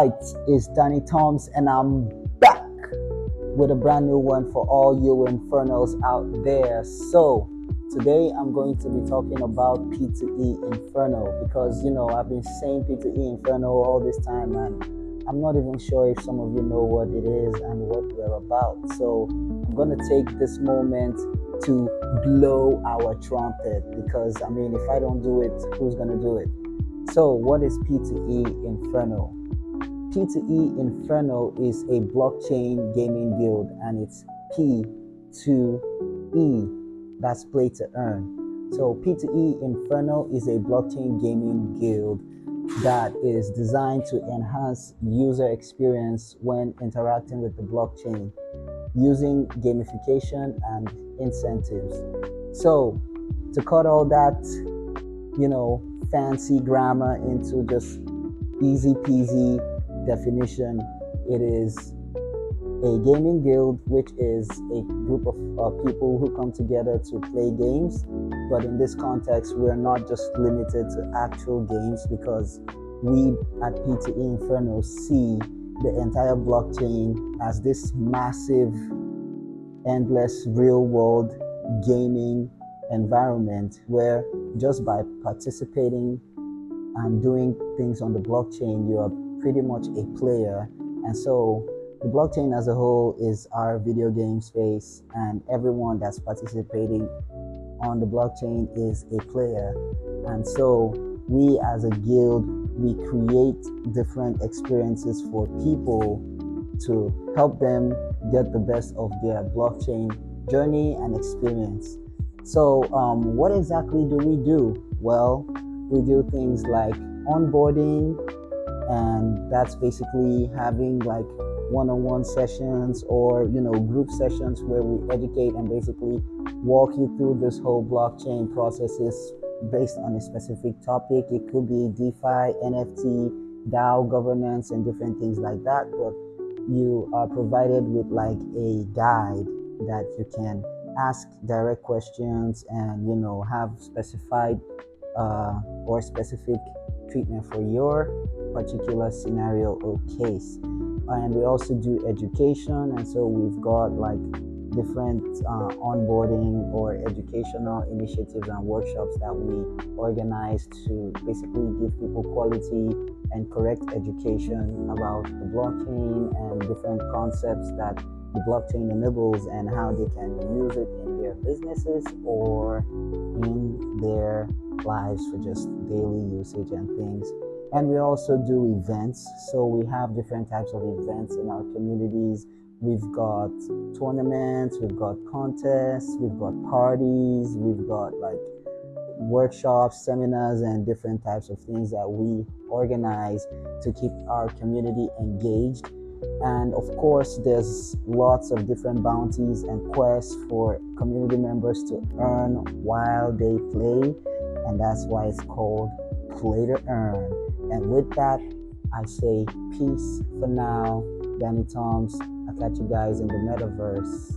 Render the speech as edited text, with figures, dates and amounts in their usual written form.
right, it's Danny Toms, and I'm back with a brand new one for all you infernos out there. So, today I'm going to be talking about P2E Inferno because I've been saying P2E Inferno all this time, and I'm not even sure if some of you know what it is and what we're about. So, I'm going to take this moment to blow our trumpet because if I don't do it, who's going to do it? So, what is P2E Inferno? P2E Inferno is a blockchain gaming guild, and it's P2E, that's play to earn. So, P2E Inferno is a blockchain gaming guild that is designed to enhance user experience when interacting with the blockchain using gamification and incentives. So, to cut all that, fancy grammar into just easy peasy definition, it is a gaming guild, which is a group of people who come together to play games. But in this context, we're not just limited to actual games, because we at P2E Inferno see the entire blockchain as this massive, endless, real world gaming environment where just by participating and doing things on the blockchain, you are pretty much a player. And so the blockchain as a whole is our video game space, and everyone that's participating on the blockchain is a player. And so we as a guild, we create different experiences for people to help them get the best of their blockchain journey and experience. So what exactly do we do? Well, we do things like onboarding, and that's basically having like one-on-one sessions or group sessions where we educate and basically walk you through this whole blockchain processes based on a specific topic. It could be DeFi, NFT, DAO governance, and different things like that, but you are provided with like a guide that you can ask direct questions and have specified or specific treatment for your particular scenario or case. And we also do education, and so we've got like different onboarding or educational initiatives and workshops that we organize to basically give people quality and correct education about the blockchain and different concepts that the blockchain enables and how they can use it in their businesses or in their lives for just daily usage and things. And we also do events. So we have different types of events in our communities. We've got tournaments, we've got contests, we've got parties, we've got like workshops, seminars, and different types of things that we organize to keep our community engaged. And of course, there's lots of different bounties and quests for community members to earn while they play, and that's why it's called Play to Earn. And with that, I say peace for now. Danny Toms. I'll catch you guys in the metaverse.